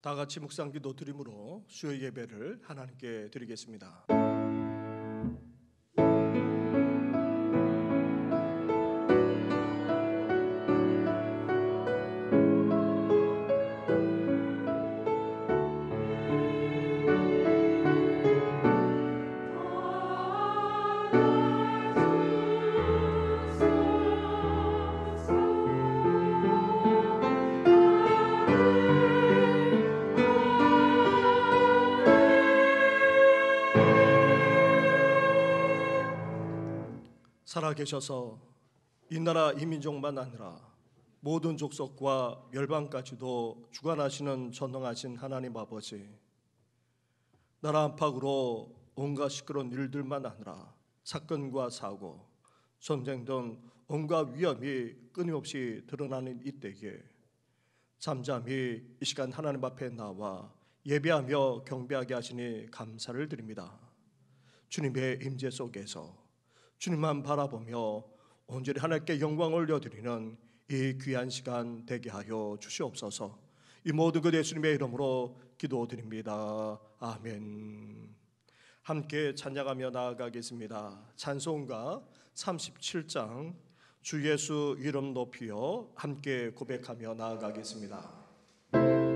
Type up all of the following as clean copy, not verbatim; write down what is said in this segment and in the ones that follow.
다 같이 묵상기도 드림으로 수요 예배를 하나님께 드리겠습니다. 살아계셔서 이 나라 이 민족만 아니라 모든 족속과 멸방까지도 주관하시는 전능하신 하나님 아버지, 나라 안팎으로 온갖 시끄러운 일들만 아니라 사건과 사고, 전쟁 등 온갖 위험이 끊임없이 드러나는 이때에 잠잠히 이 시간 하나님 앞에 나와 예배하며 경배하게 하시니 감사를 드립니다. 주님의 임재 속에서 주님만 바라보며 온전히 하나님께 영광을 올려드리는 이 귀한 시간 되게 하여 주시옵소서. 이 모든 것 예수님의 이름으로 기도드립니다. 아멘. 함께 찬양하며 나아가겠습니다. 찬송가 37장 주 예수 이름 높이어 함께 고백하며 나아가겠습니다. 찬양하여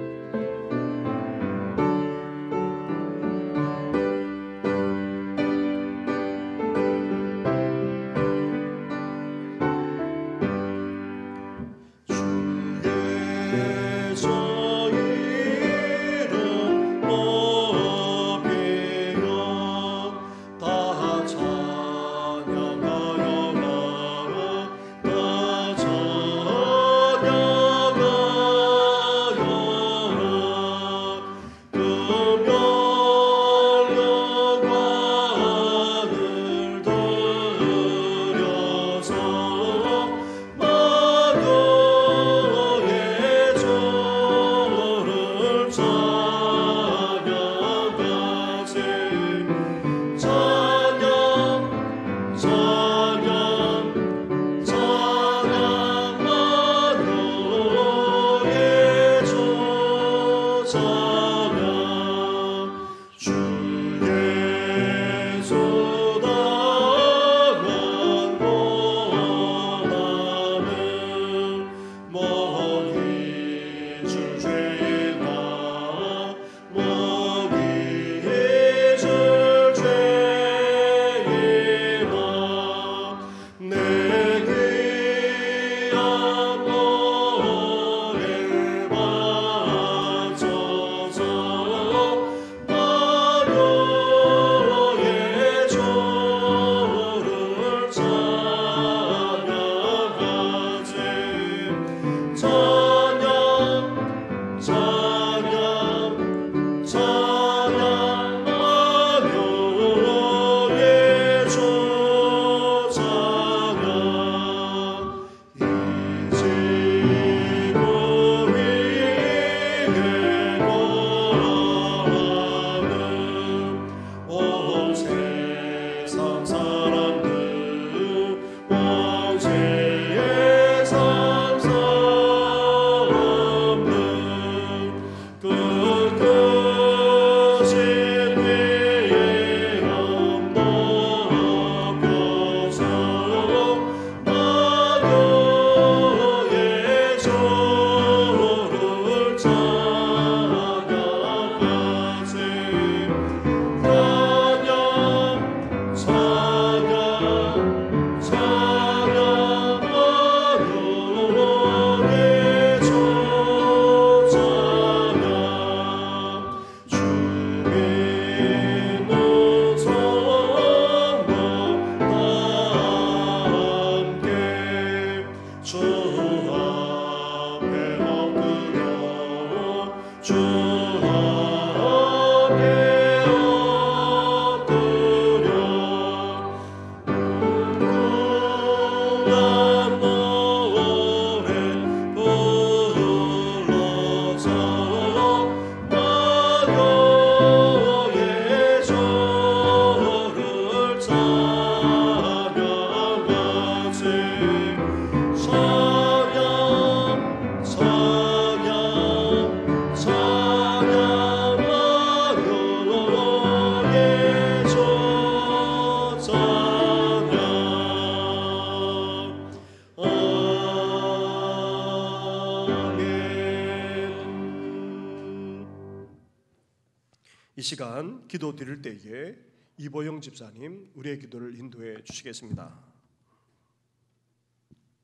시간 기도 드릴 때에 이보영 집사님 우리의 기도를 인도해 주시겠습니다.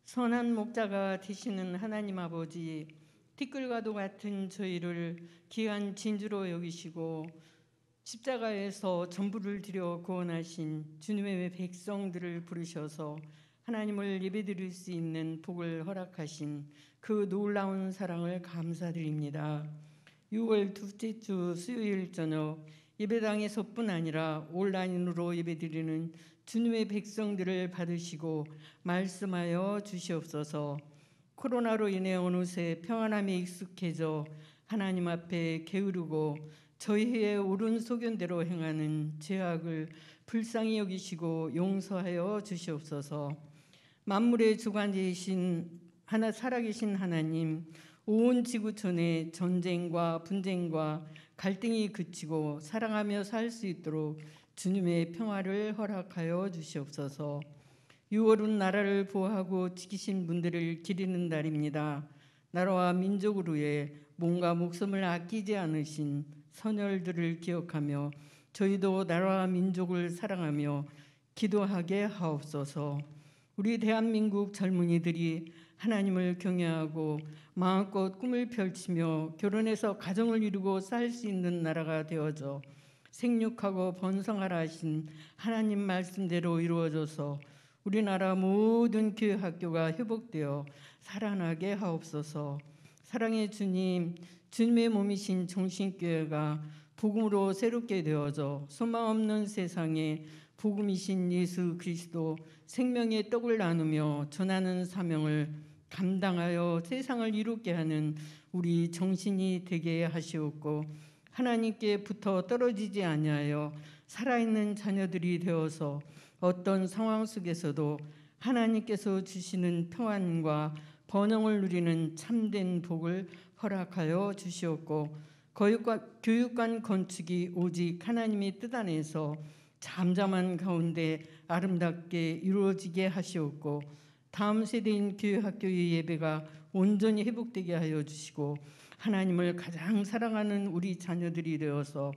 선한 목자가 되시는 하나님 아버지, 티끌과도 같은 저희를 귀한 진주로 여기시고 십자가에서 전부를 들여 구원하신 주님의 백성들을 부르셔서 하나님을 예배드릴 수 있는 복을 허락하신 그 놀라운 사랑을 감사드립니다. 6월 둘째 주 수요일 저녁 예배당에서뿐 아니라 온라인으로 예배드리는 주님의 백성들을 받으시고 말씀하여 주시옵소서. 코로나로 인해 어느새 평안함에 익숙해져 하나님 앞에 게으르고 저희의 옳은 소견대로 행하는 죄악을 불쌍히 여기시고 용서하여 주시옵소서. 만물의 주관자이신 살아계신 하나님, 온 지구촌에 전쟁과 분쟁과 갈등이 그치고 사랑하며 살 수 있도록 주님의 평화를 허락하여 주시옵소서. 6월은 나라를 보호하고 지키신 분들을 기리는 날입니다. 나라와 민족을 위해 몸과 목숨을 아끼지 않으신 선열들을 기억하며 저희도 나라와 민족을 사랑하며 기도하게 하옵소서. 우리 대한민국 젊은이들이 하나님을 경외하고 마음껏 꿈을 펼치며 결혼해서 가정을 이루고 살 수 있는 나라가 되어져 생육하고 번성하라 하신 하나님 말씀대로 이루어져서 우리나라 모든 교회학교가 회복되어 살아나게 하옵소서. 사랑의 주님, 주님의 몸이신 정신교회가 복음으로 새롭게 되어져 소망 없는 세상에 복음이신 예수 그리스도 생명의 떡을 나누며 전하는 사명을 감당하여 세상을 이롭게 하는 우리 정신이 되게 하시옵고 하나님께 붙어 떨어지지 아니하여 살아있는 자녀들이 되어서 어떤 상황 속에서도 하나님께서 주시는 평안과 번영을 누리는 참된 복을 허락하여 주시옵고 교육관 건축이 오직 하나님의 뜻 안에서 잠잠한 가운데 아름답게 이루어지게 하시옵고 다음 세대인 교회학교의 예배가 온전히 회복되게 하여 주시고 하나님을 가장 사랑하는 우리 자녀들이 되어서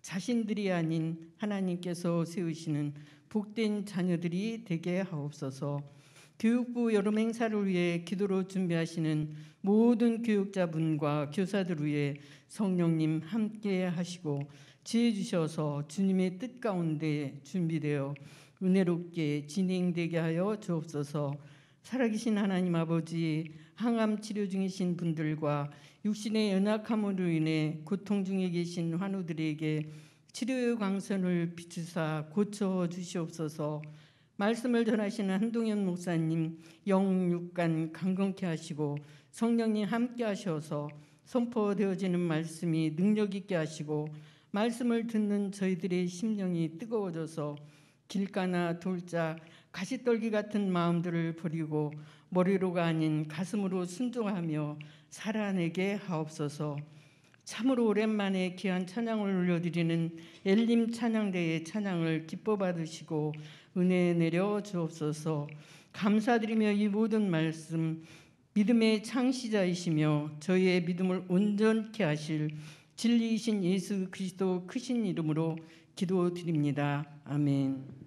자신들이 아닌 하나님께서 세우시는 복된 자녀들이 되게 하옵소서. 교육부 여름 행사를 위해 기도로 준비하시는 모든 교육자분과 교사들 위해 성령님 함께 하시고 지혜 주셔서 주님의 뜻 가운데 준비되어 은혜롭게 진행되게 하여 주옵소서. 살아계신 하나님 아버지, 항암 치료 중이신 분들과 육신의 연약함으로 인해 고통 중에 계신 환우들에게 치료의 광선을 비추사 고쳐 주시옵소서. 말씀을 전하시는 한동현 목사님 영육간 강건케 하시고 성령님 함께 하셔서 선포되어지는 말씀이 능력 있게 하시고 말씀을 듣는 저희들의 심령이 뜨거워져서 길가나 돌짝 가시떨기 같은 마음들을 버리고 머리로가 아닌 가슴으로 순종하며 살아내게 하옵소서. 참으로 오랜만에 귀한 찬양을 올려드리는 엘림 찬양대의 찬양을 기뻐 받으시고 은혜 내려 주옵소서. 감사드리며 이 모든 말씀 믿음의 창시자이시며 저희의 믿음을 온전케 하실 진리이신 예수 그리스도 크신 이름으로 기도드립니다. 아멘.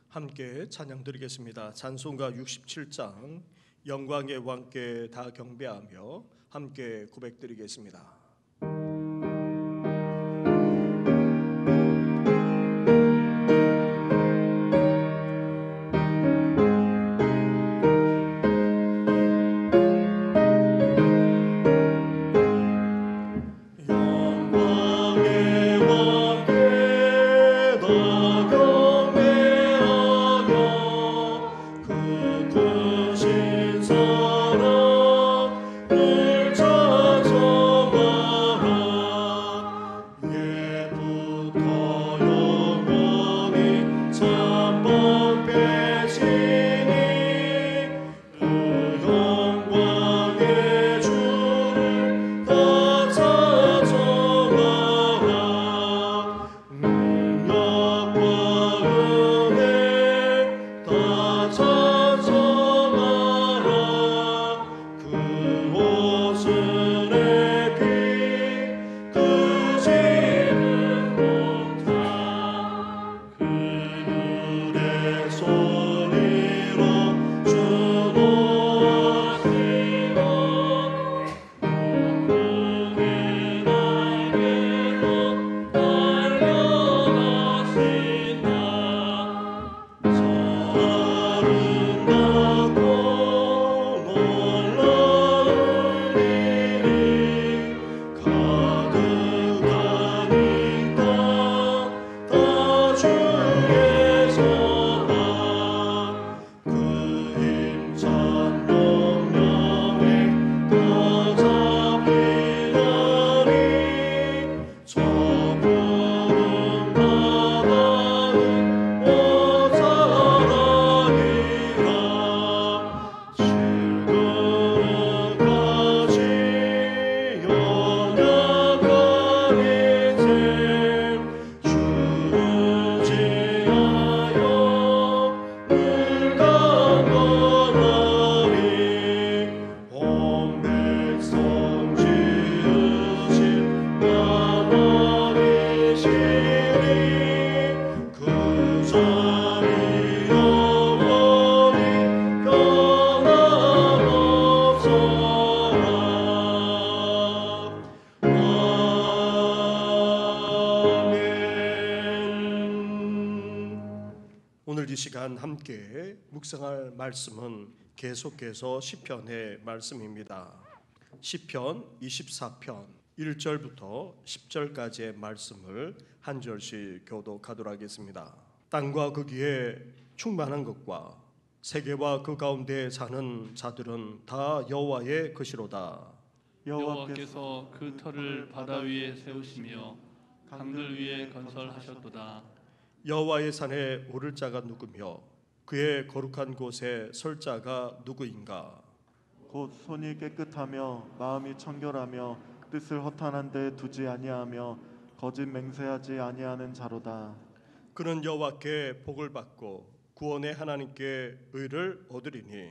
함께 찬양 드리겠습니다. 찬송가 67장 영광의 왕께 다 경배하며 함께 고백 드리겠습니다. 늘 찾아와 오늘 이 시간 함께 묵상할 말씀은 계속해서 시편의 말씀입니다. 시편 24편 1절부터 10절까지의 말씀을 한 절씩 교독하도록 하겠습니다. 땅과 거기에 충만한 것과 세계와 그 가운데 사는 자들은 다 여호와의 것이로다. 여호와께서 그 터를 바다 위에 세우시며 강들 위에 건설하셨도다. 여호와의 산에 오를 자가 누구며 그의 거룩한 곳에 설 자가 누구인가? 곧 손이 깨끗하며 마음이 청결하며 뜻을 허탄한 데 두지 아니하며 거짓 맹세하지 아니하는 자로다. 그는 여호와께 복을 받고 구원의 하나님께 의를 얻으리니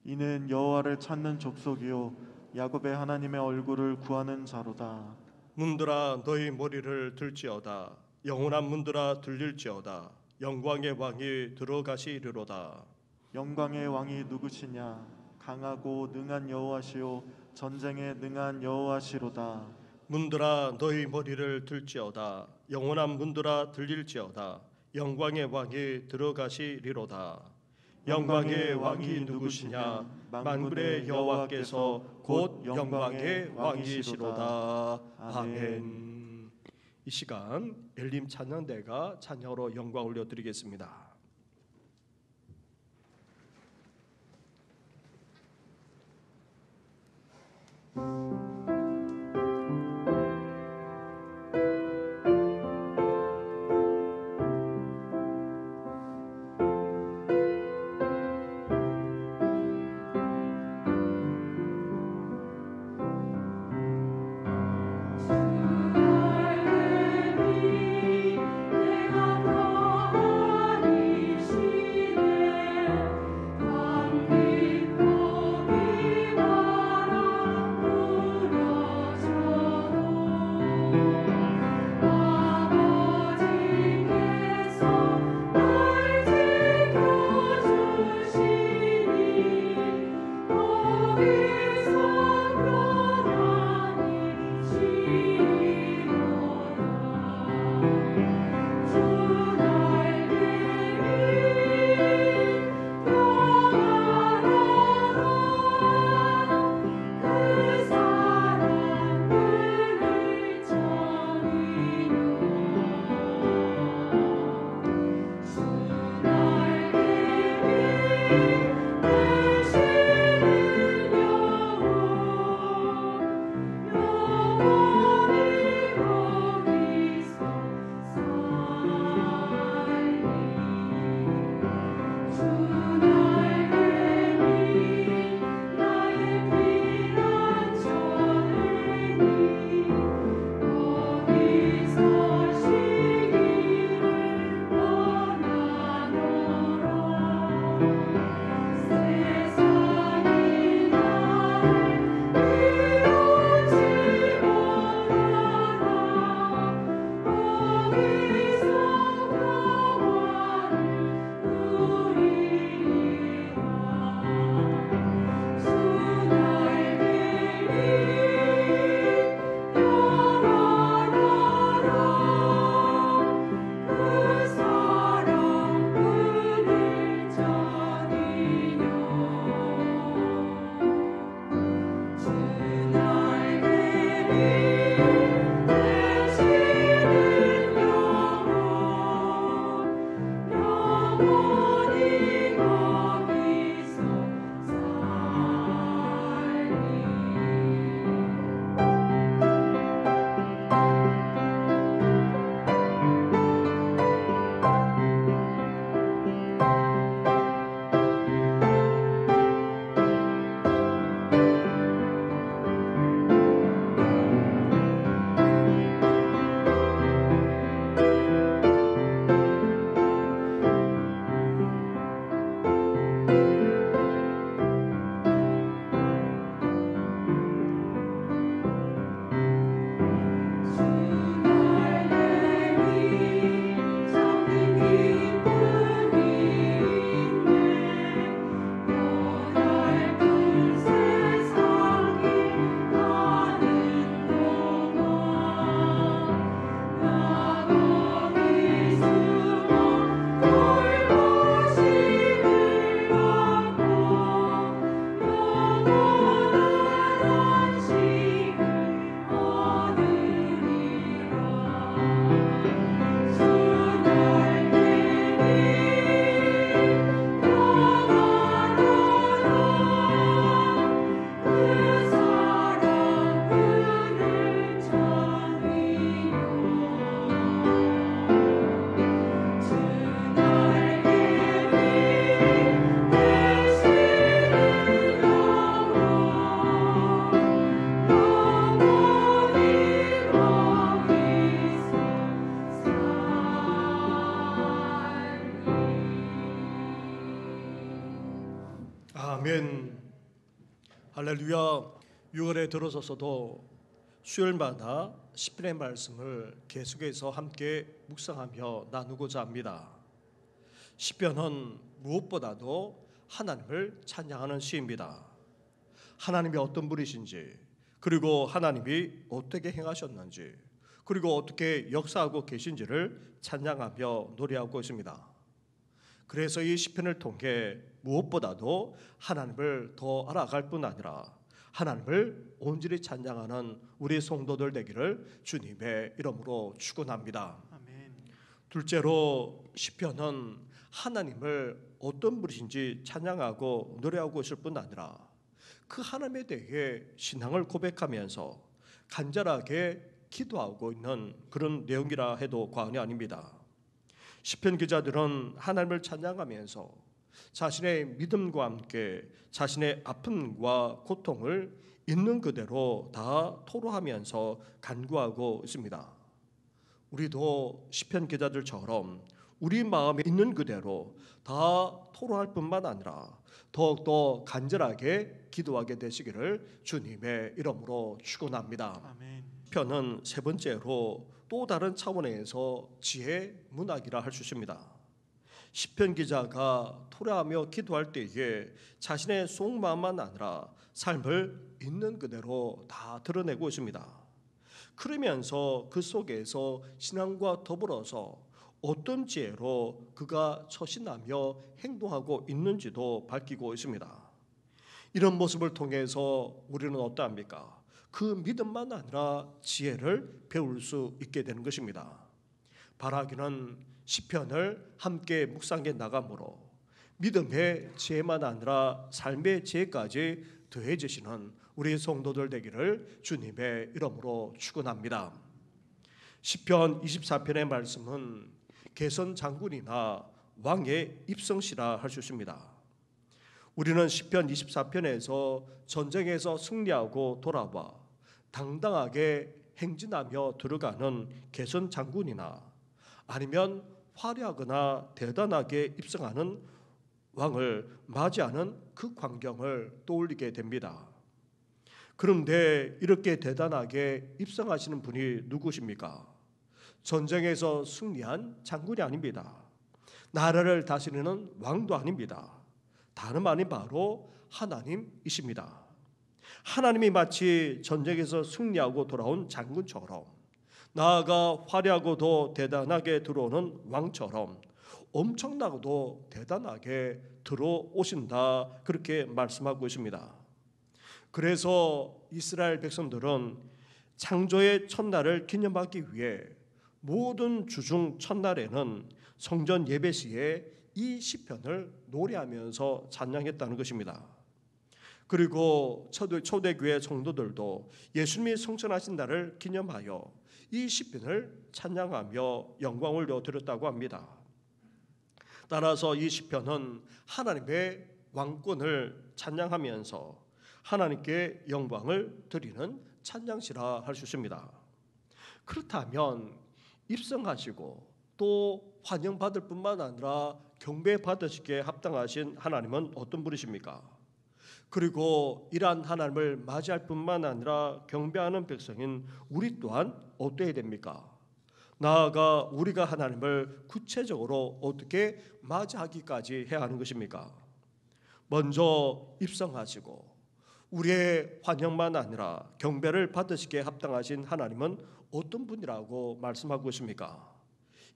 이는 여호와를 찾는 족속이요 야곱의 하나님의 얼굴을 구하는 자로다. 문들아 너희 머리를 들지어다. 영원한 문들아 들릴지어다. 영광의 왕이 들어가시리로다. 영광의 왕이 누구시냐? 강하고 능한 여호와시요 전쟁에 능한 여호와시로다. 문들아 너희 머리를 들지어다. 영원한 문들아 들릴지어다. 영광의 왕이 들어가시리로다. 영광의 왕이 누구시냐? 만군의 여호와께서 곧 영광의 왕이시로다. 아멘. 이 시간 엘림 찬양대가 찬양으로 영광 올려드리겠습니다. 아멘. 할렐루야. 6월에 들어서서도 수요일마다 시편의 말씀을 계속해서 함께 묵상하며 나누고자 합니다. 시편은 무엇보다도 하나님을 찬양하는 시입니다. 하나님이 어떤 분이신지, 그리고 하나님이 어떻게 행하셨는지, 그리고 어떻게 역사하고 계신지를 찬양하며 노래하고 있습니다. 그래서 이 시편을 통해 무엇보다도 하나님을 더 알아갈 뿐 아니라 하나님을 온전히 찬양하는 우리 성도들 되기를 주님의 이름으로 축원합니다. 아멘. 둘째로 시편은 하나님을 어떤 분이신지 찬양하고 노래하고 있을 뿐 아니라 그 하나님에 대해 신앙을 고백하면서 간절하게 기도하고 있는 그런 내용이라 해도 과언이 아닙니다. 시편 기자들은 하나님을 찬양하면서 자신의 믿음과 함께 자신의 아픔과 고통을 있는 그대로 다 토로하면서 간구하고 있습니다. 우리도 시편 기자들처럼 우리 마음에 있는 그대로 다 토로할 뿐만 아니라 더욱더 간절하게 기도하게 되시기를 주님의 이름으로 축원합니다. 아멘. 시편은 세 번째로 또 다른 차원에서 지혜 문학이라 할 수 있습니다. 시편 기자가 토로하며 기도할 때에 자신의 속마음만 아니라 삶을 있는 그대로 다 드러내고 있습니다. 그러면서 그 속에서 신앙과 더불어서 어떤 지혜로 그가 처신하며 행동하고 있는지도 밝히고 있습니다. 이런 모습을 통해서 우리는 어떠합니까? 그 믿음만 아니라 지혜를 배울 수 있게 되는 것입니다. 바라기는 시편을 함께 묵상해 나감으로 믿음의 지혜만 아니라 삶의 지혜까지 더해지시는 우리 성도들 되기를 주님의 이름으로 축원합니다. 시편 24편의 말씀은 개선 장군이나 왕의 입성시라 할 수 있습니다. 우리는 시편 24편에서 전쟁에서 승리하고 돌아와 당당하게 행진하며 들어가는 개선 장군이나 아니면 화려하거나 대단하게 입성하는 왕을 맞이하는 그 광경을 떠올리게 됩니다. 그런데 이렇게 대단하게 입성하시는 분이 누구십니까? 전쟁에서 승리한 장군이 아닙니다. 나라를 다스리는 왕도 아닙니다. 다름 아닌 바로 하나님이십니다. 하나님이 마치 전쟁에서 승리하고 돌아온 장군처럼, 나아가 화려하고도 대단하게 들어오는 왕처럼 엄청나고도 대단하게 들어오신다, 그렇게 말씀하고 있습니다. 그래서 이스라엘 백성들은 창조의 첫날을 기념하기 위해 모든 주중 첫날에는 성전 예배 시에 이 시편을 노래하면서 찬양했다는 것입니다. 그리고 초대교회 성도들도 예수님이 성천하신 날을 기념하여 이 시편을 찬양하며 영광을 올려드렸다고 합니다. 따라서 이 시편은 하나님의 왕권을 찬양하면서 하나님께 영광을 드리는 찬양시라 할 수 있습니다. 그렇다면 입성하시고 또 환영받을 뿐만 아니라 경배받으시기에 합당하신 하나님은 어떤 분이십니까? 그리고 이러한 하나님을 맞이할 뿐만 아니라 경배하는 백성인 우리 또한 어떠해야 됩니까? 나아가 우리가 하나님을 구체적으로 어떻게 맞이하기까지 해야 하는 것입니까? 먼저 입성하시고 우리의 환영만 아니라 경배를 받으시기에 합당하신 하나님은 어떤 분이라고 말씀하고 있습니까?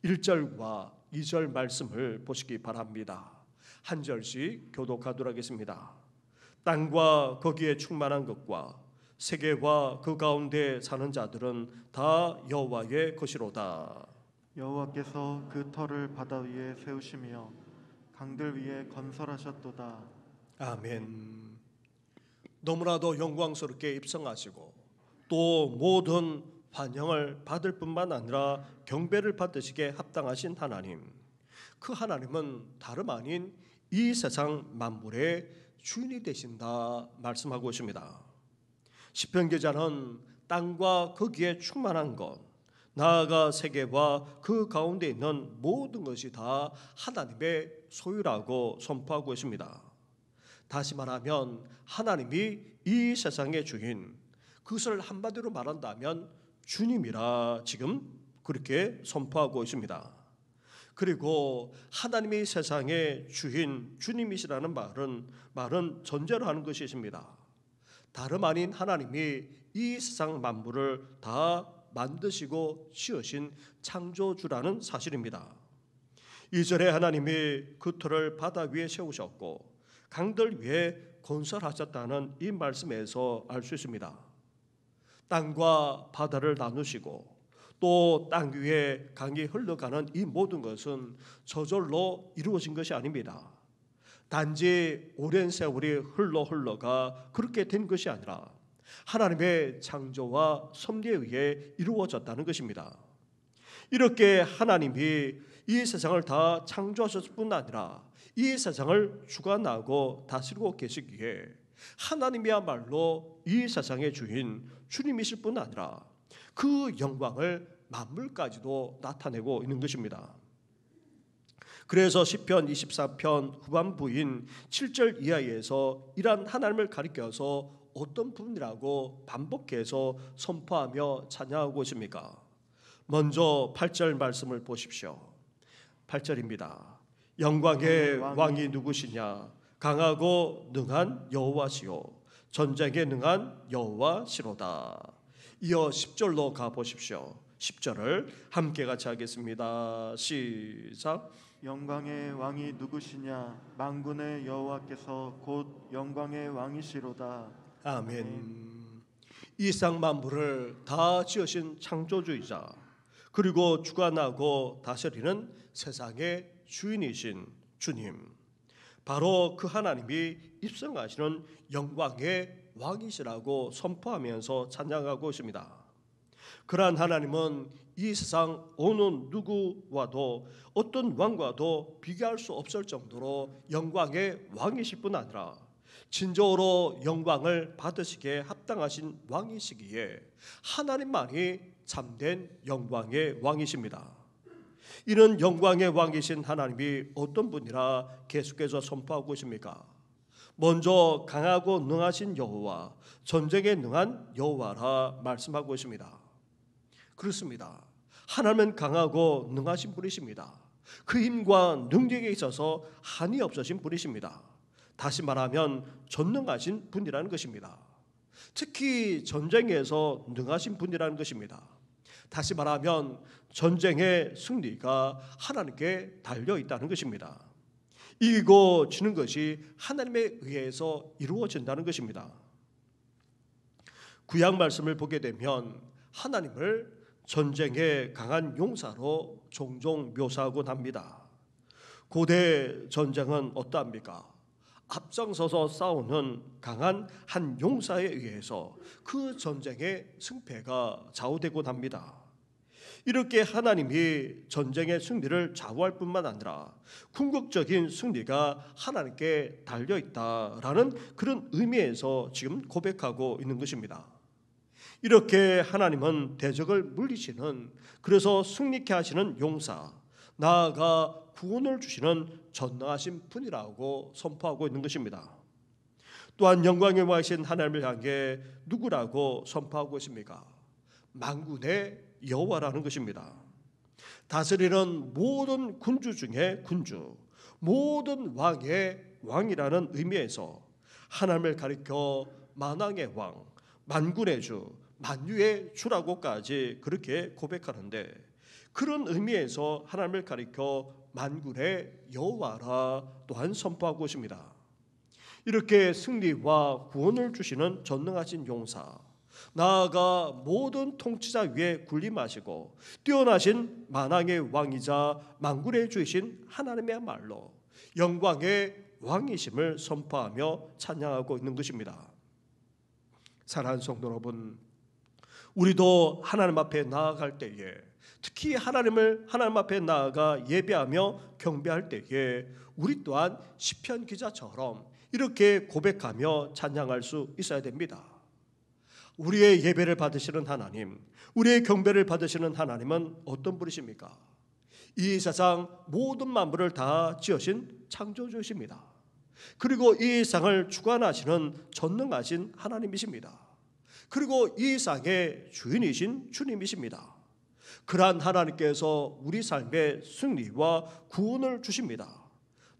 1절과 2절 말씀을 보시기 바랍니다. 한 절씩 교독하도록 하겠습니다. 땅과 거기에 충만한 것과 세계와 그 가운데 사는 자들은 다 여호와의 것이로다. 여호와께서 그 터를 바다 위에 세우시며 강들 위에 건설하셨도다. 아멘. 너무나도 영광스럽게 입성하시고 또 모든 환영을 받을 뿐만 아니라 경배를 받으시기에 합당하신 하나님, 그 하나님은 다름 아닌 이 세상 만물의 주인이 되신다 말씀하고 있습니다. 시편 기자는 땅과 거기에 충만한 것, 나아가 세계와 그 가운데 있는 모든 것이 다 하나님의 소유라고 선포하고 있습니다. 다시 말하면 하나님이 이 세상의 주인, 그것을 한마디로 말한다면 주님이라 지금 그렇게 선포하고 있습니다. 그리고 하나님이 세상의 주인, 주님이시라는 말은 전제로 하는 것이 있습니다. 다름 아닌 하나님이 이 세상 만물을 다 만드시고 지으신 창조주라는 사실입니다. 2절에 하나님이 그 터를 바다 위에 세우셨고 강들 위에 건설하셨다는 이 말씀에서 알 수 있습니다. 땅과 바다를 나누시고 또 땅 위에 강이 흘러가는 이 모든 것은 저절로 이루어진 것이 아닙니다. 단지 오랜 세월이 흘러가 그렇게 된 것이 아니라 하나님의 창조와 섭리에 의해 이루어졌다는 것입니다. 이렇게 하나님이 이 세상을 다 창조하셨을 뿐 아니라 이 세상을 주관하고 다스리고 계시기에 하나님이야말로 이 세상의 주인, 주님이실 뿐 아니라 그 영광을 만물까지도 나타내고 있는 것입니다. 그래서 시편 24편 후반부인 7절 이하에서 이러한 하나님을 가리켜서 어떤 분이라고 반복해서 선포하며 찬양하고 있습니까? 먼저 8절 말씀을 보십시오. 8절입니다. 영광의 왕이 누구시냐? 강하고 능한 여호와시요 전쟁에 능한 여호와시로다. 이어 10절로 가보십시오. 10절을 함께 같이 하겠습니다. 시작. 영광의 왕이 누구시냐? 만군의 여호와께서 곧 영광의 왕이시로다. 아멘. 이 세상 만물을 다 지으신 창조주이자 그리고 주관하고 다스리는 세상의 주인이신 주님, 바로 그 하나님이 입성하시는 영광의 왕이시라고 선포하면서 찬양하고 있습니다. 그러한 하나님은 이 세상 어느 누구와도 어떤 왕과도 비교할 수 없을 정도로 영광의 왕이실 뿐 아니라 진정으로 영광을 받으시기에 합당하신 왕이시기에 하나님만이 참된 영광의 왕이십니다. 이는 영광의 왕이신 하나님이 어떤 분이라 계속해서 선포하고 있습니까? 먼저 강하고 능하신 여호와, 전쟁에 능한 여호와라 말씀하고 있습니다. 그렇습니다. 하나님은 강하고 능하신 분이십니다. 그 힘과 능력에 있어서 한이 없으신 분이십니다. 다시 말하면 전능하신 분이라는 것입니다. 특히 전쟁에서 능하신 분이라는 것입니다. 다시 말하면 전쟁의 승리가 하나님께 달려 있다는 것입니다. 이기고 지는 것이 하나님에 의해서 이루어진다는 것입니다. 구약 말씀을 보게 되면 하나님을 전쟁의 강한 용사로 종종 묘사하곤 합니다. 고대 전쟁은 어떠합니까? 앞장서서 싸우는 강한 한 용사에 의해서 그 전쟁의 승패가 좌우되곤 합니다. 이렇게 하나님이 전쟁의 승리를 좌우할 뿐만 아니라 궁극적인 승리가 하나님께 달려있다라는 그런 의미에서 지금 고백하고 있는 것입니다. 이렇게 하나님은 대적을 물리시는, 그래서 승리케 하시는 용사, 나아가 구원을 주시는 전능하신 분이라고 선포하고 있는 것입니다. 또한 영광의 왕이신 하나님을 향해 누구라고 선포하고 있습니까? 만군의 여호와라는 것입니다. 다스리는 모든 군주 중에 군주, 모든 왕의 왕이라는 의미에서 하나님을 가리켜 만왕의 왕, 만군의 주, 만유의 주라고까지 그렇게 고백하는데, 그런 의미에서 하나님을 가리켜 만군의 여호와라 또한 선포하고 있습니다. 이렇게 승리와 구원을 주시는 전능하신 용사, 나아가 모든 통치자 위에 군림하시고 뛰어나신 만왕의 왕이자 만군의 주이신 하나님의말로 영광의 왕이심을 선포하며 찬양하고 있는 것입니다. 사랑하는 성도 여러분, 우리도 하나님 앞에 나아갈 때에, 특히 하나님 앞에 나아가 예배하며 경배할 때에 우리 또한 시편 기자처럼 이렇게 고백하며 찬양할 수 있어야 됩니다. 우리의 예배를 받으시는 하나님, 우리의 경배를 받으시는 하나님은 어떤 분이십니까? 이 세상 모든 만물을 다 지으신 창조주이십니다. 그리고 이 세상을 주관하시는 전능하신 하나님이십니다. 그리고 이 세상의 주인이신 주님이십니다. 그러한 하나님께서 우리 삶의 승리와 구원을 주십니다.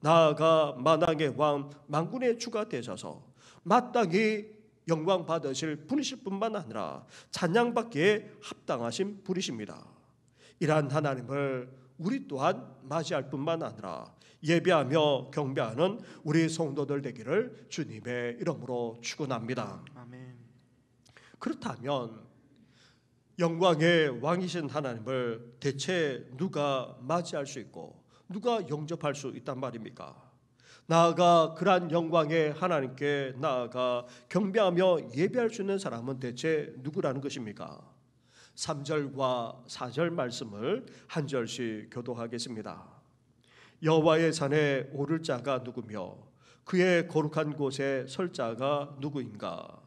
나아가 만왕의 왕 만군의 주가 되셔서 마땅히 영광 받으실 분이실 뿐만 아니라 찬양받기에 합당하신 분이십니다. 이러한 하나님을 우리 또한 맞이할 뿐만 아니라 예배하며 경배하는 우리 성도들 되기를 주님의 이름으로 축원합니다. 아멘. 그렇다면 영광의 왕이신 하나님을 대체 누가 맞이할 수 있고 누가 영접할 수 있단 말입니까? 나아가 그러한 영광의 하나님께 나아가 경배하며 예배할 수 있는 사람은 대체 누구라는 것입니까? 3절과 4절 말씀을 한 절씩 교독하겠습니다. 여호와의 산에 오를 자가 누구며 그의 거룩한 곳에 설 자가 누구인가?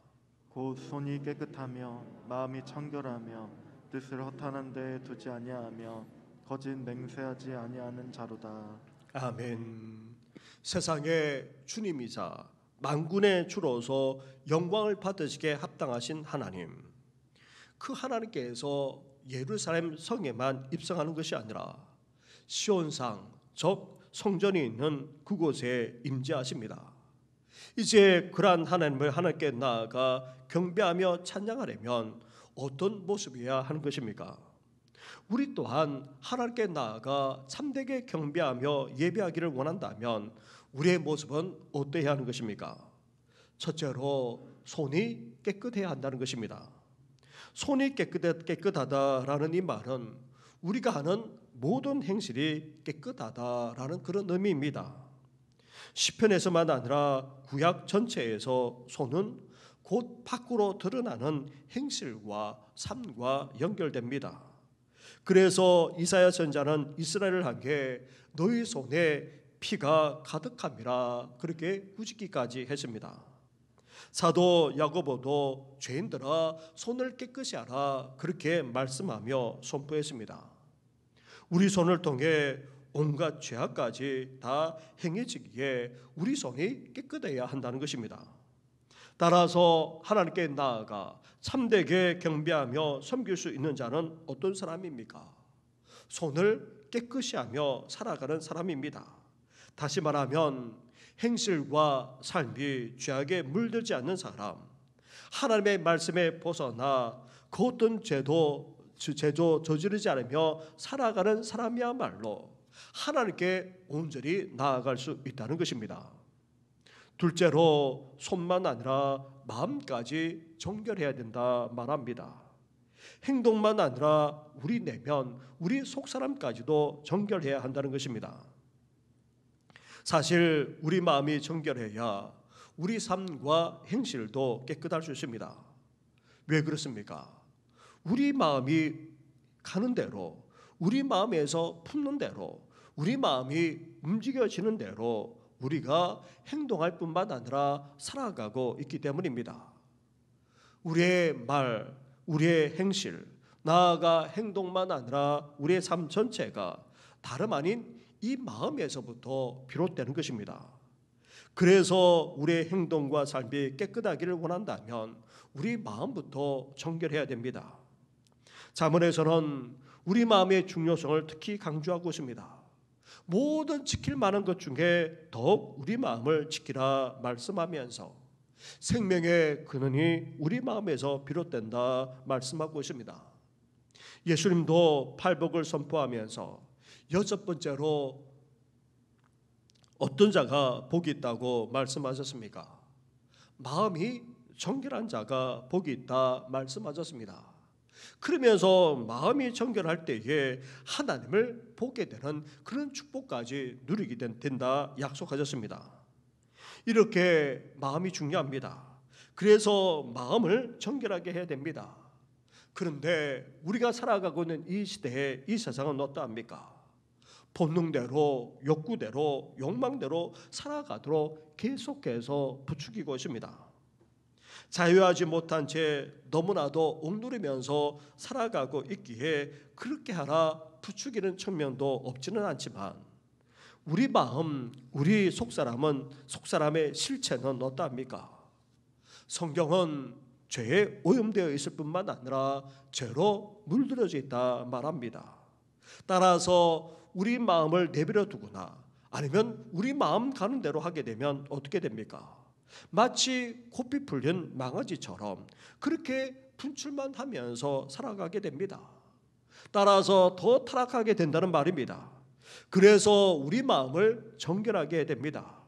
곧 손이 깨끗하며 마음이 청결하며 뜻을 허탄한 데 두지 아니하며 거짓 맹세하지 아니하는 자로다. 아멘. 세상의 주님이자 만군의 주로서 영광을 받으시기에 합당하신 하나님, 그 하나님께서 예루살렘 성에만 입성하는 것이 아니라 시온상 즉 성전이 있는 그곳에 임재하십니다. 이제 그러한 하나님을 하나님께 나아가 경배하며 찬양하려면 어떤 모습이어야 하는 것입니까? 우리 또한 하나님께 나아가 참되게 경배하며 예배하기를 원한다면 우리의 모습은 어떠해야 하는 것입니까? 첫째로 손이 깨끗해야 한다는 것입니다. 손이 깨끗하다라는 이 말은 우리가 하는 모든 행실이 깨끗하다라는 그런 의미입니다. 시편에서만 아니라 구약 전체에서 손은 곧 밖으로 드러나는 행실과 삶과 연결됩니다. 그래서 이사야 선지자는 이스라엘을 향해 너희 손에 피가 가득함이라 그렇게 꾸짖기까지 했습니다. 사도 야고보도 죄인들아 손을 깨끗이 하라 그렇게 말씀하며 선포했습니다. 우리 손을 통해 온갖 죄악까지 다 행해지기에 우리 손이 깨끗해야 한다는 것입니다. 따라서 하나님께 나아가 참되게 경배하며 섬길 수 있는 자는 어떤 사람입니까? 손을 깨끗이 하며 살아가는 사람입니다. 다시 말하면 행실과 삶이 죄악에 물들지 않는 사람, 하나님의 말씀에 벗어나 그 어떤 죄도 저지르지 않으며 살아가는 사람이야말로 하나님께 온전히 나아갈 수 있다는 것입니다. 둘째로 손만 아니라 마음까지 정결해야 된다 말합니다. 행동만 아니라 우리 내면, 우리 속사람까지도 정결해야 한다는 것입니다. 사실 우리 마음이 정결해야 우리 삶과 행실도 깨끗할 수 있습니다. 왜 그렇습니까? 우리 마음이 가는 대로, 우리 마음에서 품는 대로, 우리 마음이 움직여지는 대로 우리가 행동할 뿐만 아니라 살아가고 있기 때문입니다. 우리의 말, 우리의 행실, 나아가 행동만 아니라 우리의 삶 전체가 다름 아닌 이 마음에서부터 비롯되는 것입니다. 그래서 우리의 행동과 삶이 깨끗하기를 원한다면 우리 마음부터 정결해야 됩니다. 잠언에서는 우리 마음의 중요성을 특히 강조하고 있습니다. 모든 지킬 만한 것 중에 더욱 우리 마음을 지키라 말씀하면서 생명의 근원이 우리 마음에서 비롯된다 말씀하고 있습니다. 예수님도 팔복을 선포하면서 여섯 번째로 어떤 자가 복이 있다고 말씀하셨습니까? 마음이 정결한 자가 복이 있다 말씀하셨습니다. 그러면서 마음이 정결할 때에 하나님을 보게 되는 그런 축복까지 누리게 된다 약속하셨습니다. 이렇게 마음이 중요합니다. 그래서 마음을 정결하게 해야 됩니다. 그런데 우리가 살아가고 있는 이 시대에 이 세상은 어떠합니까? 본능대로, 욕구대로, 욕망대로 살아가도록 계속해서 부추기고 있습니다. 자유하지 못한 채 너무나도 억누르면서 살아가고 있기에 그렇게 하라 부추기는 측면도 없지는 않지만 우리 마음, 우리 속사람의 실체는 어떠합니까? 성경은 죄에 오염되어 있을 뿐만 아니라 죄로 물들어져 있다 말합니다. 따라서 우리 마음을 내버려 두거나 아니면 우리 마음 가는 대로 하게 되면 어떻게 됩니까? 마치 고삐 풀린 망아지처럼 그렇게 분출만 하면서 살아가게 됩니다. 따라서 더 타락하게 된다는 말입니다. 그래서 우리 마음을 정결하게 됩니다.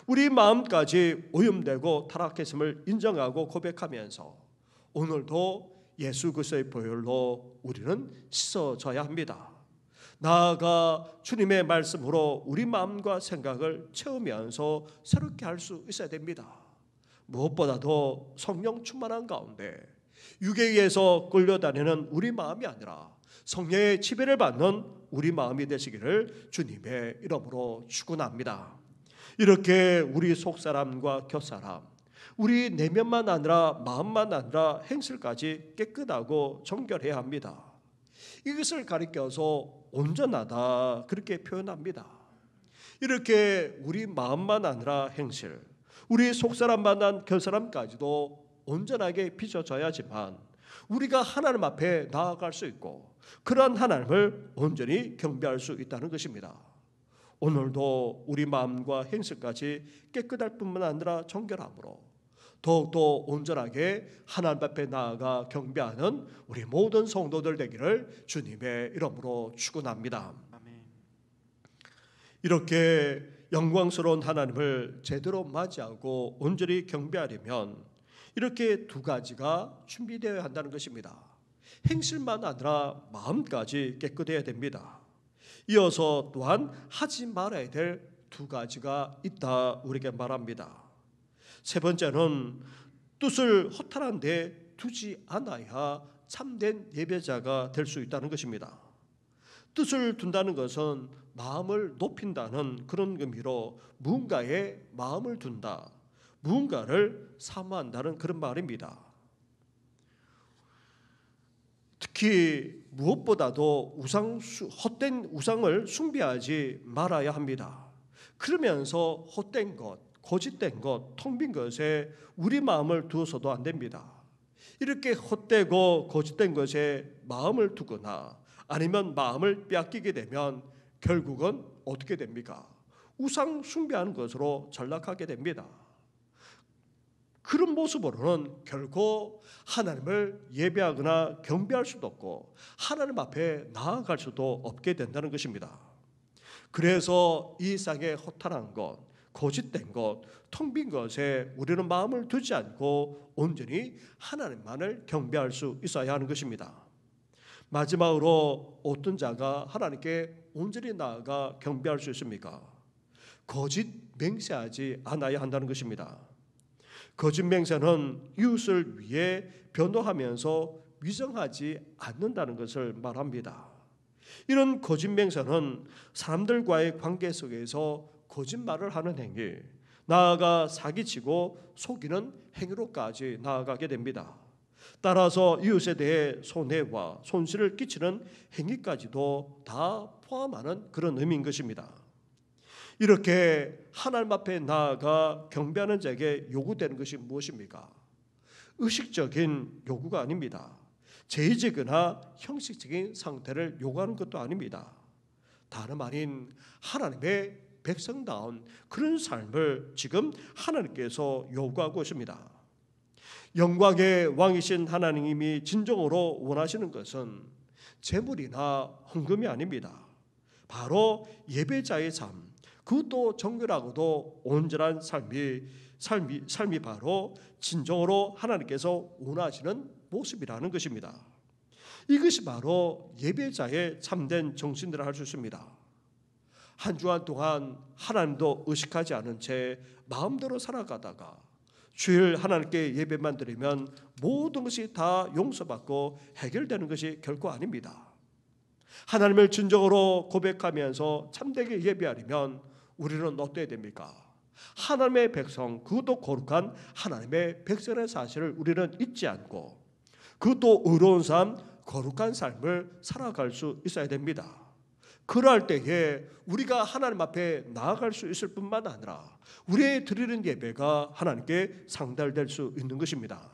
우리 마음까지 오염되고 타락했음을 인정하고 고백하면서 오늘도 예수 그리스도의 보혈로 우리는 씻어져야 합니다. 나아가 주님의 말씀으로 우리 마음과 생각을 채우면서 새롭게 할 수 있어야 됩니다. 무엇보다도 성령 충만한 가운데 육에 의해서 끌려다니는 우리 마음이 아니라 성령의 지배를 받는 우리 마음이 되시기를 주님의 이름으로 축원합니다. 이렇게 우리 속사람과 겉사람, 우리 내면만 아니라 마음만 아니라 행실까지 깨끗하고 정결해야 합니다. 이것을 가리켜서 온전하다 그렇게 표현합니다. 이렇게 우리 마음만 아니라 행실, 우리 속사람만 한 겉사람까지도 온전하게 빚어져야지만 우리가 하나님 앞에 나아갈 수 있고 그러한 하나님을 온전히 경배할 수 있다는 것입니다. 오늘도 우리 마음과 행실까지 깨끗할 뿐만 아니라 정결함으로 더욱더 온전하게 하나님 앞에 나아가 경배하는 우리 모든 성도들 되기를 주님의 이름으로 축원합니다. 아멘. 이렇게 영광스러운 하나님을 제대로 맞이하고 온전히 경배하려면 이렇게 두 가지가 준비되어야 한다는 것입니다. 행실만 아니라 마음까지 깨끗해야 됩니다. 이어서 또한 하지 말아야 될 두 가지가 있다 우리에게 말합니다. 세 번째는 뜻을 허탈한 데 두지 않아야 참된 예배자가 될 수 있다는 것입니다. 뜻을 둔다는 것은 마음을 높인다는 그런 의미로 무언가에 마음을 둔다, 무언가를 사모한다는 그런 말입니다. 특히 무엇보다도 헛된 우상을 숭배하지 말아야 합니다. 그러면서 헛된 것, 거짓된 것, 텅 빈 것에 우리 마음을 두어서도 안 됩니다. 이렇게 헛되고 거짓된 것에 마음을 두거나 아니면 마음을 빼앗기게 되면 결국은 어떻게 됩니까? 우상 숭배하는 것으로 전락하게 됩니다. 그런 모습으로는 결코 하나님을 예배하거나 경배할 수도 없고 하나님 앞에 나아갈 수도 없게 된다는 것입니다. 그래서 이 세상에 허탄한 것, 거짓된 것, 텅 빈 것에 우리는 마음을 두지 않고 온전히 하나님만을 경배할 수 있어야 하는 것입니다. 마지막으로 어떤 자가 하나님께 온전히 나아가 경배할 수 있습니까? 거짓 맹세하지 않아야 한다는 것입니다. 거짓 맹세는 이웃을 위해 변호하면서 위정하지 않는다는 것을 말합니다. 이런 거짓 맹세는 사람들과의 관계 속에서 거짓말을 하는 행위, 나아가 사기치고 속이는 행위로까지 나아가게 됩니다. 따라서 이웃에 대해 손해와 손실을 끼치는 행위까지도 다 포함하는 그런 의미인 것입니다. 이렇게 하나님 앞에 나아가 경배하는 자에게 요구되는 것이 무엇입니까? 의식적인 요구가 아닙니다. 제의적이나 형식적인 상태를 요구하는 것도 아닙니다. 다름 아닌 하나님의 백성다운 그런 삶을 지금 하나님께서 요구하고 있습니다. 영광의 왕이신 하나님이 진정으로 원하시는 것은 재물이나 헌금이 아닙니다. 바로 예배자의 삶, 그것도 정결하고도 온전한 삶이 바로 진정으로 하나님께서 원하시는 모습이라는 것입니다. 이것이 바로 예배자의 참된 정신이라 할 수 있습니다. 한 주간 동안 하나님도 의식하지 않은 채 마음대로 살아가다가 주일 하나님께 예배만 드리면 모든 것이 다 용서받고 해결되는 것이 결코 아닙니다. 하나님을 진정으로 고백하면서 참되게 예배하려면 우리는 어때야 됩니까? 하나님의 백성, 그것도 거룩한 하나님의 백성의 사실을 우리는 잊지 않고 그것도 의로운 삶, 거룩한 삶을 살아갈 수 있어야 됩니다. 그럴 때에 우리가 하나님 앞에 나아갈 수 있을 뿐만 아니라 우리의 드리는 예배가 하나님께 상달될 수 있는 것입니다.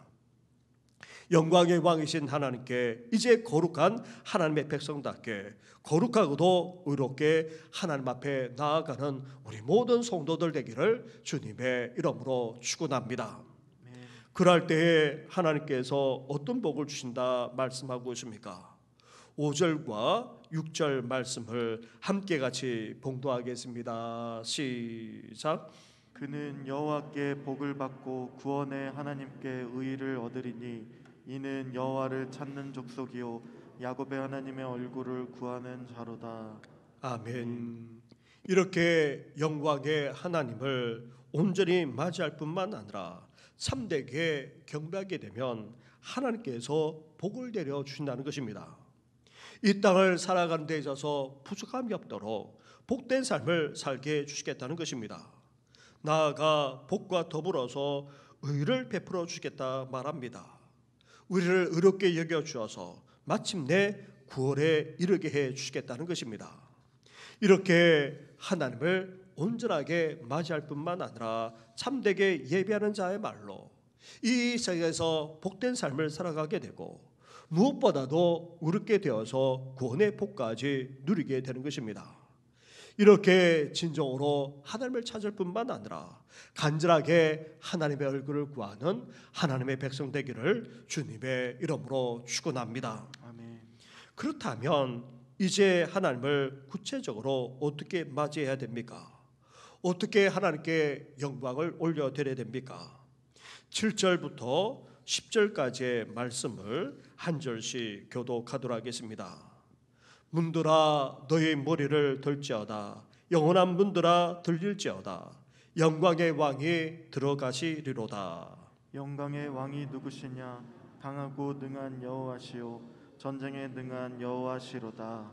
영광의 왕이신 하나님께 이제 거룩한 하나님의 백성답게 거룩하고도 의롭게 하나님 앞에 나아가는 우리 모든 성도들 되기를 주님의 이름으로 축원합니다. 그럴 때에 하나님께서 어떤 복을 주신다 말씀하고 있습니까? 5절과 6절 말씀을 함께 같이 봉독하겠습니다. 시작. 그는 여호와께 복을 받고 구원의 하나님께 의를 얻으리니 이는 여호와를 찾는 족속이요 야곱의 하나님의 얼굴을 구하는 자로다. 아멘. 이렇게 영광의 하나님을 온전히 맞이할 뿐만 아니라 참되게 경배하게 되면 하나님께서 복을 내려 주신다는 것입니다. 이 땅을 살아가는 데 있어서 부족함이 없도록 복된 삶을 살게 해주시겠다는 것입니다. 나아가 복과 더불어서 의를 베풀어 주시겠다 말합니다. 우리를 의롭게 여겨주어서 마침내 구원에 이르게 해 주시겠다는 것입니다. 이렇게 하나님을 온전하게 맞이할 뿐만 아니라 참되게 예배하는 자의 말로 이 세상에서 복된 삶을 살아가게 되고 무엇보다도 의롭게 되어서 구원의 복까지 누리게 되는 것입니다. 이렇게 진정으로 하나님을 찾을 뿐만 아니라 간절하게 하나님의 얼굴을 구하는 하나님의 백성 되기를 주님의 이름으로 축원합니다. 아멘. 그렇다면 이제 하나님을 구체적으로 어떻게 맞이해야 됩니까? 어떻게 하나님께 영광을 올려드려야 됩니까? 7절부터 10절까지의 말씀을 한 절씩 교독하도록 하겠습니다. 문들아 너희 머리를 들지어다. 영원한 문들아 들릴지어다. 영광의 왕이 들어가시리로다. 영광의 왕이 누구시냐? 강하고 능한 여호와시요 전쟁에 능한 여호와시로다.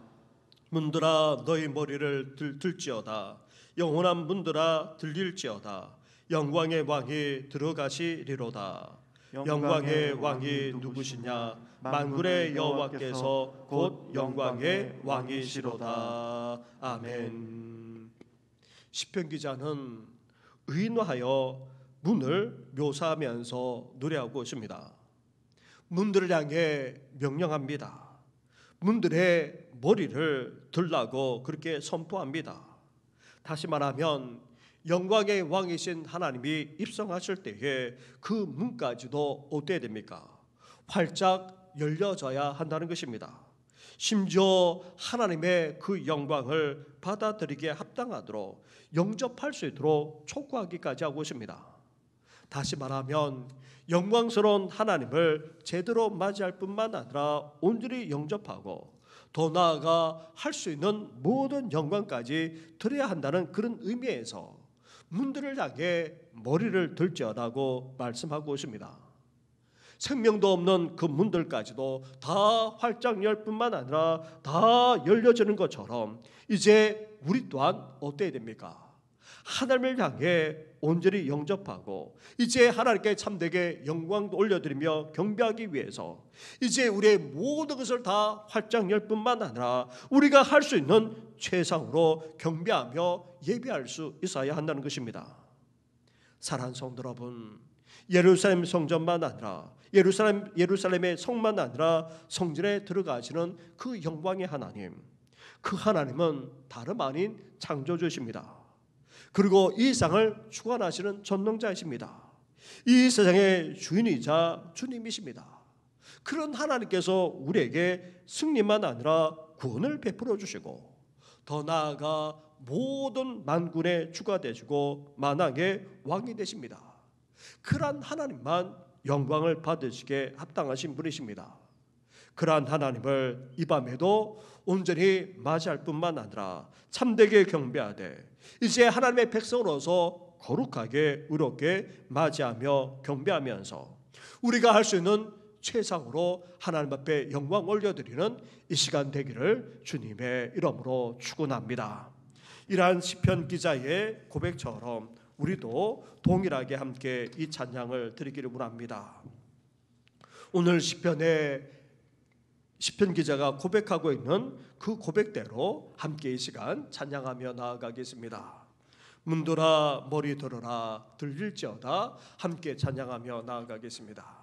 문들아 너희 머리를 들지어다. 영원한 문들아 들릴지어다. 영광의 왕이 들어가시리로다. 영광의 왕이 누구시냐? 만군의 여호와께서 곧 영광의 왕이시로다. 아멘. 시편 기자는 의인화하여 문을 묘사하면서 노래하고 있습니다. 문들을 향해 명령합니다. 문들의 머리를 들라고 그렇게 선포합니다. 다시 말하면 영광의 왕이신 하나님이 입성하실 때에 그 문까지도 어때야 됩니까? 활짝 열려져야 한다는 것입니다. 심지어 하나님의 그 영광을 받아들이기에 합당하도록 영접할 수 있도록 촉구하기까지 하고 있습니다. 다시 말하면 영광스러운 하나님을 제대로 맞이할 뿐만 아니라 온전히 영접하고 더 나아가 할 수 있는 모든 영광까지 드려야 한다는 그런 의미에서 문들을 향해 머리를 들지어라고 말씀하고 있습니다. 생명도 없는 그 문들까지도 다 활짝 열 뿐만 아니라 다 열려지는 것처럼 이제 우리 또한 어때야 됩니까? 하나님을 향해 온전히 영접하고 이제 하나님께 참되게 영광도 올려드리며 경배하기 위해서 이제 우리의 모든 것을 다 활짝 열 뿐만 아니라 우리가 할 수 있는 최상으로 경배하며 예배할 수 있어야 한다는 것입니다. 사랑하는 성도 여러분, 예루살렘 성전만 아니라 예루살렘의 성만 아니라 성전에 들어가시는 그 영광의 하나님, 그 하나님은 다름 아닌 창조주십니다. 그리고 이 세상을 주관하시는 전능자이십니다. 이 세상의 주인이자 주님이십니다. 그런 하나님께서 우리에게 승리만 아니라 구원을 베풀어 주시고 더 나아가 모든 만군의 주가 되시고 만왕의 왕이 되십니다. 그러한 하나님만 영광을 받으시기에 합당하신 분이십니다. 그러한 하나님을 이 밤에도 온전히 맞이할 뿐만 아니라 참되게 경배하되 이제 하나님의 백성으로서 거룩하게 의롭게 맞이하며 경배하면서 우리가 할 수 있는 최상으로 하나님 앞에 영광 올려드리는 이 시간 되기를 주님의 이름으로 축원합니다. 이러한 시편 기자의 고백처럼 우리도 동일하게 함께 이 찬양을 드리기를 원합니다. 오늘 시편의 시편 기자가 고백하고 있는 그 고백대로 함께 이 시간 찬양하며 나아가겠습니다. 문들아 머리 들어라 들릴지어다 함께 찬양하며 나아가겠습니다.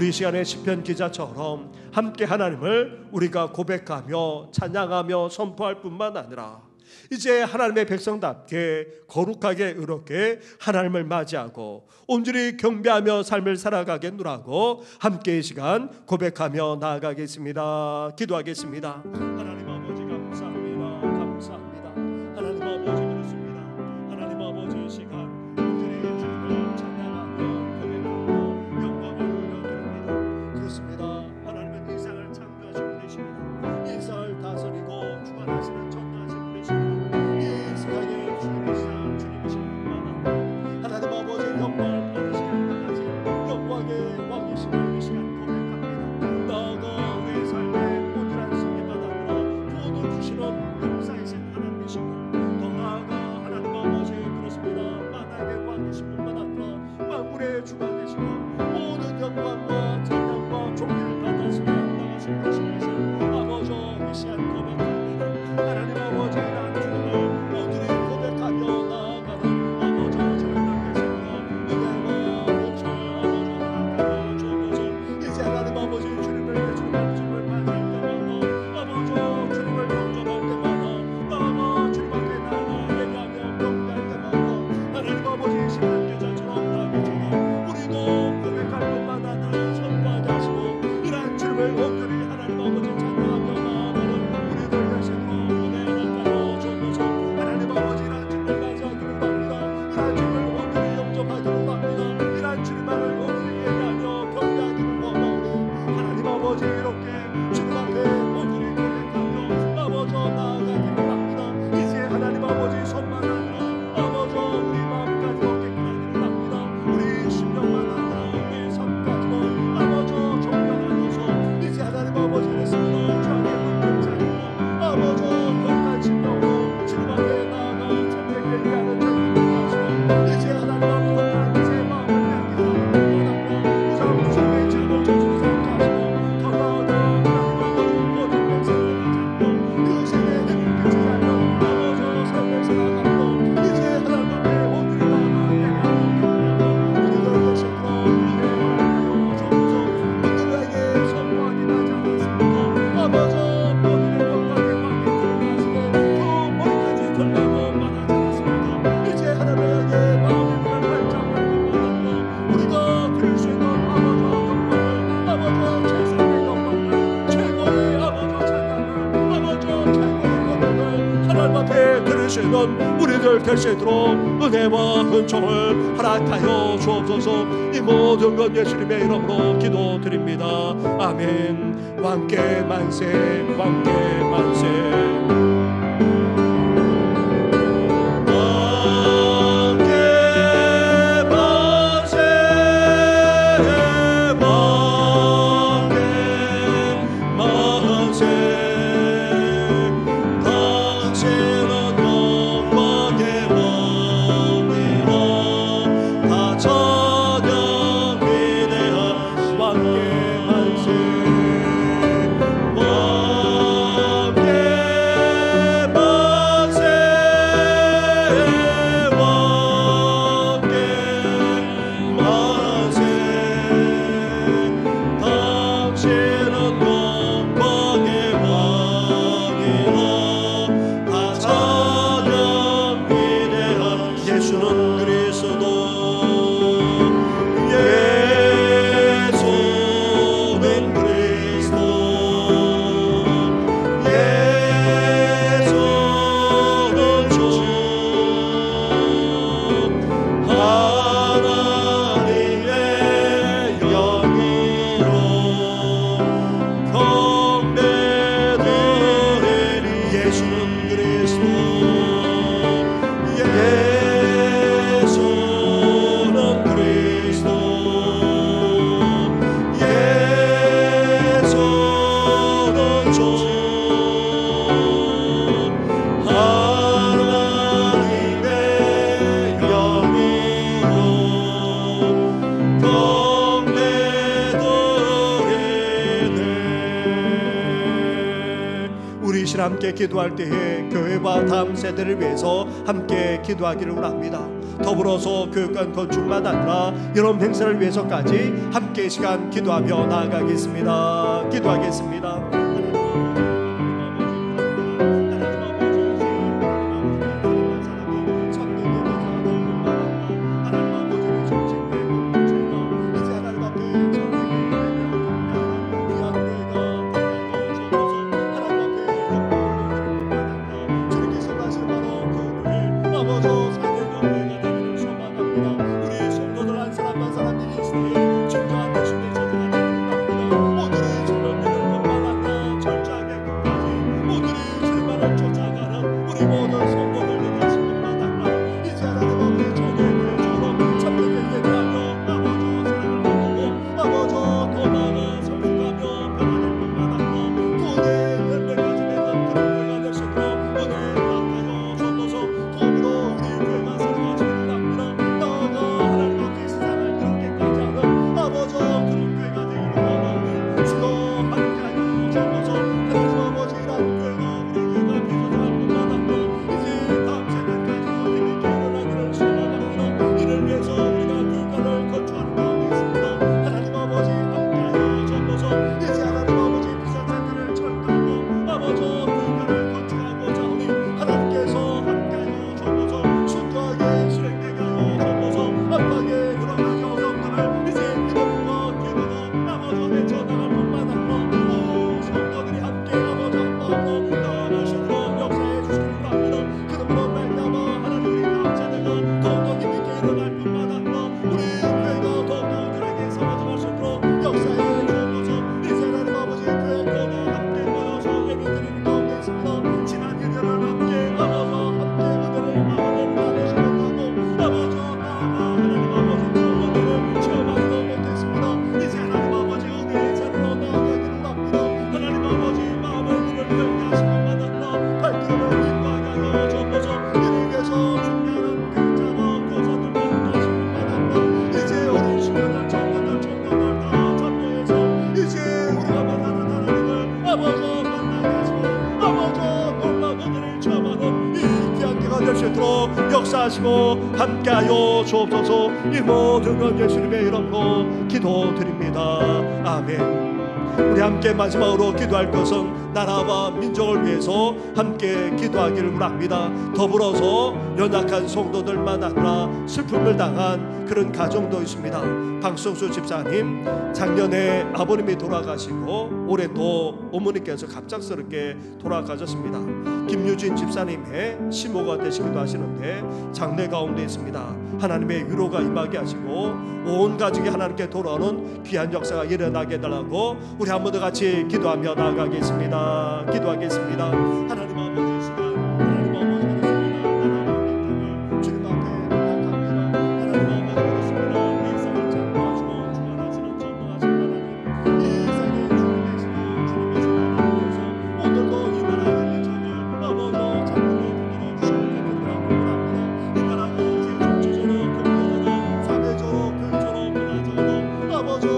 우리 시간에 시편 기자처럼 함께 하나님을 우리가 고백하며 찬양하며 선포할 뿐만 아니라 이제 하나님의 백성답게 거룩하게 의롭게 하나님을 맞이하고 온전히 경배하며 삶을 살아가게 누라고 함께 이 시간 고백하며 나아가겠습니다. 기도하겠습니다. 하나님 아버지 감사합니다. 감사합니다. 하나님 아버지 그렇습니다. 하나님 아버지 이 시간 온전히 주님을 찬양하며 고백하며 영광을 올려드립니다. 그렇습니다. 하나님은 이 세상을 창조하신 분이십니다. 이 세상을 다스리고 주관하시는 전능하신 분이십니다. 이 세상의 주님이시자 주님이신 분만합니다. 하나님 아버지 영광을 받으시기까지 영광의 왕이심을 이 시간 고백합니다. 나아가 우리의 삶에 온전한 승리만 아니라 구원을 주시는 용사이신 하나님이시고 더 나아가 하나님 아버지 그렇습니다. 만왕의 왕이신 분만 아니라 만물의 주가 되시고 모든 영광과 찬양과 존귀를 받아서 나가신 분이신 아버지 이 시간 고백합니다. 하나님 아버지 이러한 주님을 온전히 고백하며 나아가는 아버지 저희들 계십니다. 은혜와 용서를 아버지 허락하여 주옵소서. 이제 하나님 아버지 주님을 대접할 주님을 맞이할 때마다 아버지 주님을 영접할 때마다 나아가 주님 앞에 나아가 예배하며 경배할 때마다 하나님 아버지 시간 계절처럼 나에게처럼 우리도 고백할 것만 아니라 선포하게 하시고 이러한 주님을 온전히 하나님 아버지 찬양하며 나아가는 우리들 되시도록 은혜 허락하여 주옵소서. 하나님 아버지 이러한 주님을 맞이하기를 바랍니다. 이러한 주님을 온전히 영접하기를 바랍니다. 이러한 주님만을 온전히 예배하며 경배하기를 원하오니 하나님 아버지 이렇게 주님 앞에 온전히 고백하며 아버지 나아가기를 바랍니다. 이제 하나님 아버지 손만 아니라 아버지 우리 마음까지 얻게끔 하기를 바랍니다. 우리 심령만 아니라 우리 삶까지도 아버지 존경하여서 이제 하나님 아버지 그랬습니다. 주님의 문병자이고 아버지 거룩한 심령으로 주님 앞에 나아가 참되게 예배하는 저희들을 하시고 이제 하나님 아버지 거룩한 제 마음을 향기를 하는 우상 주님의 죄를 저주로 삼게 하시고 더 나아가 하나님 아버지 모든 백성들을 잡고 그것에 힘을 끼치지 않는 아버지 삶을 살아가고 이제 하나님 앞에 온전히 나아가 예배하며 경배하고 우리들 되시도록 은혜를 허락하여 주옵소서. 우리들에게 선포하기 나지 않았습니까? 아버지 모든 영광의 왕이 들어가시되 그 머리까지 털나고 만하지 않았습니까? 이제 하나님을 향해 마음의 문을 활짝 열고 만합니다. 우리가 드릴 수 있는 아버지 영광을 아버지 최선의 영광을 최고의 아버지 찬양을 아버지 최고의 고백을 하나님 앞에 들으시는 우리들 될 수 있도록 은혜와 은총을 허락하여 주옵소서. 이 모든 것 예수님의 이름으로 기도드립니다. 아멘. 왕께 만세 왕께 만세. 함께 기도할 때에 교회와 다음 세대를 위해서 함께 기도하기를 원합니다. 더불어서 교육관 건축만 아니라 여러분 행사를 위해서까지 함께 시간 기도하며 나아가겠습니다. 기도하겠습니다. 변화될 수 있도록 역사하시고 함께하여 주옵소서. 이 모든 것 예수님의 이름으로 기도드립니다. 아멘. 우리 함께 마지막으로 기도할 것은 나라와 민족을 위해서 함께 기도하기를 원합니다. 더불어서 연약한 성도들만 아니라 슬픔을 당한 그런 가정도 있습니다. 박성수 집사님, 작년에 아버님이 돌아가시고 올해 또 어머니께서 갑작스럽게 돌아가셨습니다. 김유진 집사님의 시모가 되시기도 하시는데 장례 가운데 있습니다. 하나님의 위로가 임하게 하시고 온 가족이 하나님께 돌아오는 귀한 역사가 일어나게 해달라고 우리 한 번 더 같이 기도하며 나아가겠습니다. 기도하겠습니다. 하나님 아버지, 시간 하나님 아버지 그렇습니다. 주님 앞에 부탁합니다. 하나님 아버지 그렇습니다. 이 세상을 창조하시고 주관하시는 전능하신 하나님, 이 세상에 주님 계시고 주님 계신 하나님께서 오늘도 이 나라의 민족을 아버지로 잡고 붙들어 주시는 것들이라고 합니다. 이 나라가 정치적으로, 경제적으로, 사회적으로, 교육적으로, 문화적으로 아버지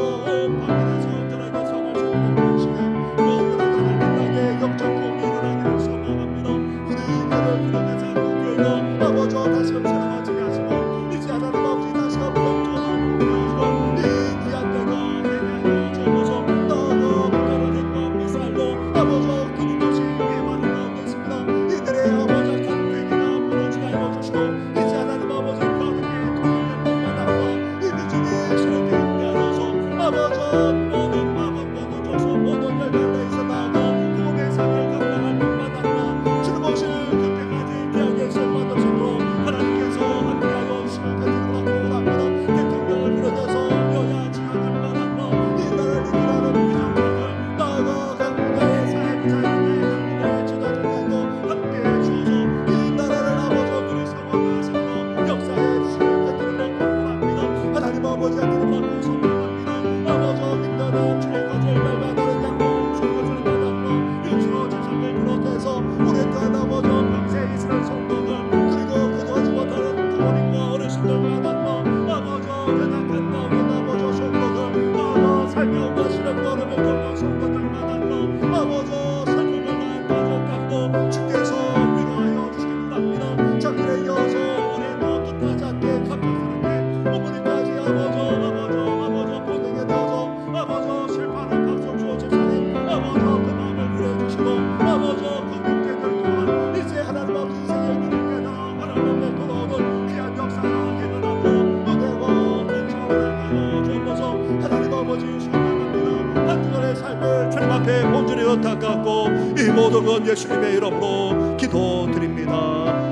이 모든 건 예수님의 이름으로 기도드립니다.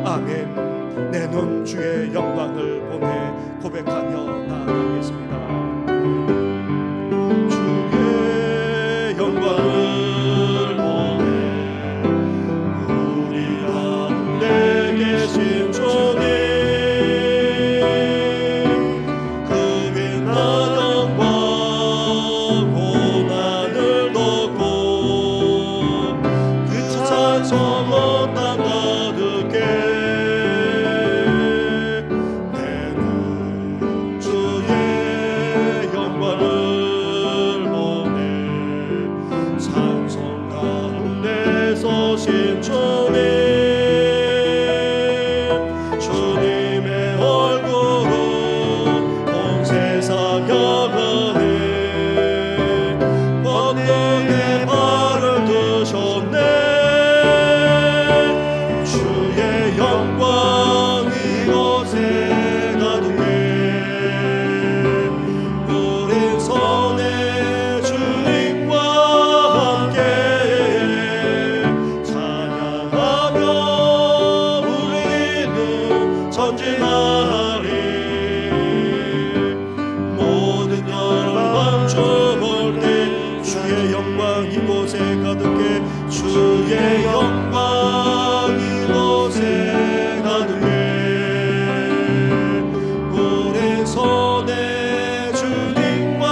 아멘. 내 눈 주의 영광을 보내 고백하며 나아가겠습니다. 주의 영광을 보내 우리 가운데 계신 주님, 그 빛난 영광 온 하늘 덮고 그 찬송 온 땅 가득해 내 눈 주의 영광을 보내 찬송 가운데 서신 주님, 주님의 얼굴은 온 세상 여간에 권능의 발을 드셨네. 주의 영광 이곳에 가득해 우린 선의 주님과 함께 찬양하며 우리는 전진하리. 모든 열방 주볼 때 주의 영광 이곳에 가득해 주의 영광 이곳에 가득해 우리 손에 주님과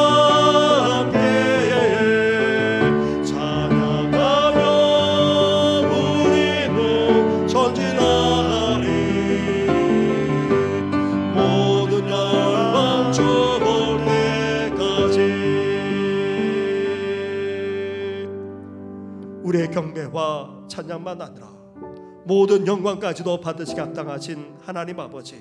함께 찬양하며 우리는 전진하리. 모든 열방 주볼 때까지 우리의 경배와 찬양만 아니라 모든 영광까지도 받으시게 합당하신 하나님 아버지,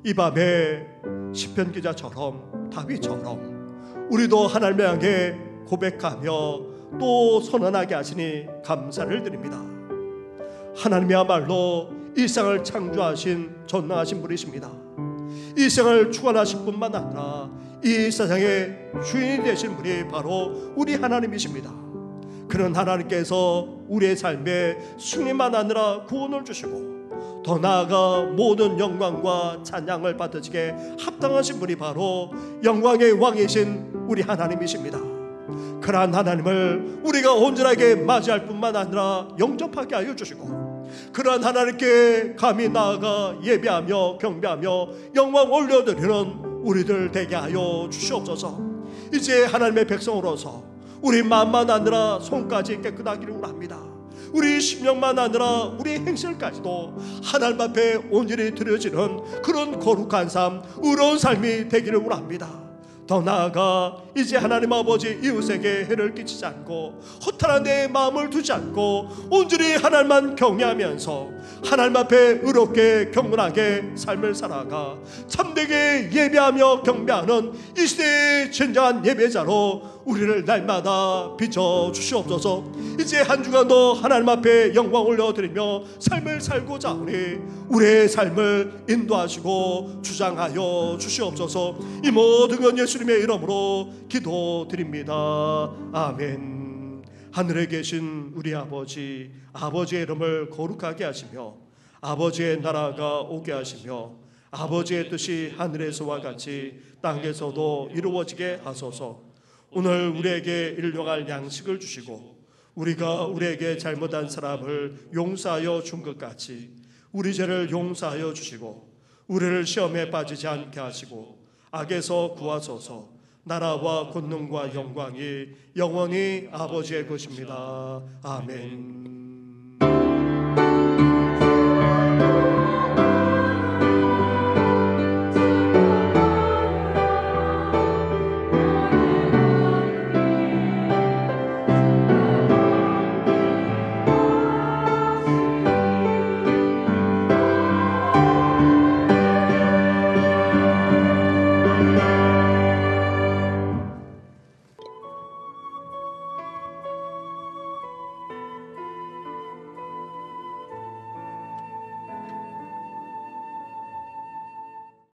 이 밤에 시편 기자처럼 다윗처럼 우리도 하나님을 향해 고백하며 또 선언하게 하시니 감사를 드립니다. 하나님이야말로 이 세상을 창조하신 전능하신 분이십니다. 이 세상을 주관하실 뿐만 아니라 이 세상의 주인이 되신 분이 바로 우리 하나님이십니다. 그런 하나님께서 우리의 삶에 승리만 아니라 구원을 주시고 더 나아가 모든 영광과 찬양을 받으시게 합당하신 분이 바로 영광의 왕이신 우리 하나님이십니다. 그러한 하나님을 우리가 온전하게 맞이할 뿐만 아니라 영접하게 하여 주시고 그러한 하나님께 감히 나아가 예배하며 경배하며 영광 올려드리는 우리들 되게 하여 주시옵소서. 이제 하나님의 백성으로서 우리 마음만 아니라 손까지 깨끗하기를 원합니다. 우리 심령만 아니라 우리 행실까지도 하나님 앞에 온전히 드려지는 그런 거룩한 삶, 의로운 삶이 되기를 원합니다. 더 나아가 이제 하나님 아버지 이웃에게 해를 끼치지 않고 허탄한 내 마음을 두지 않고 온전히 하나님만 경외하면서 하나님 앞에 의롭게 경건하게 삶을 살아가 참되게 예배하며 경배하는 이 시대의 진정한 예배자로 우리를 날마다 비춰주시옵소서. 이제 한 주간도 하나님 앞에 영광 올려드리며 삶을 살고자 하니 우리의 삶을 인도하시고 주장하여 주시옵소서. 이 모든 건 예수님의 이름으로 기도드립니다. 아멘. 하늘에 계신 우리 아버지, 아버지의 이름을 거룩하게 하시며 아버지의 나라가 오게 하시며 아버지의 뜻이 하늘에서와 같이 땅에서도 이루어지게 하소서. 오늘 우리에게 일용할 양식을 주시고 우리가 우리에게 잘못한 사람을 용서하여 준 것 같이 우리 죄를 용서하여 주시고 우리를 시험에 빠지지 않게 하시고 악에서 구하소서. 나라와 권능과 영광이 영원히 아버지의 것입니다. 아멘.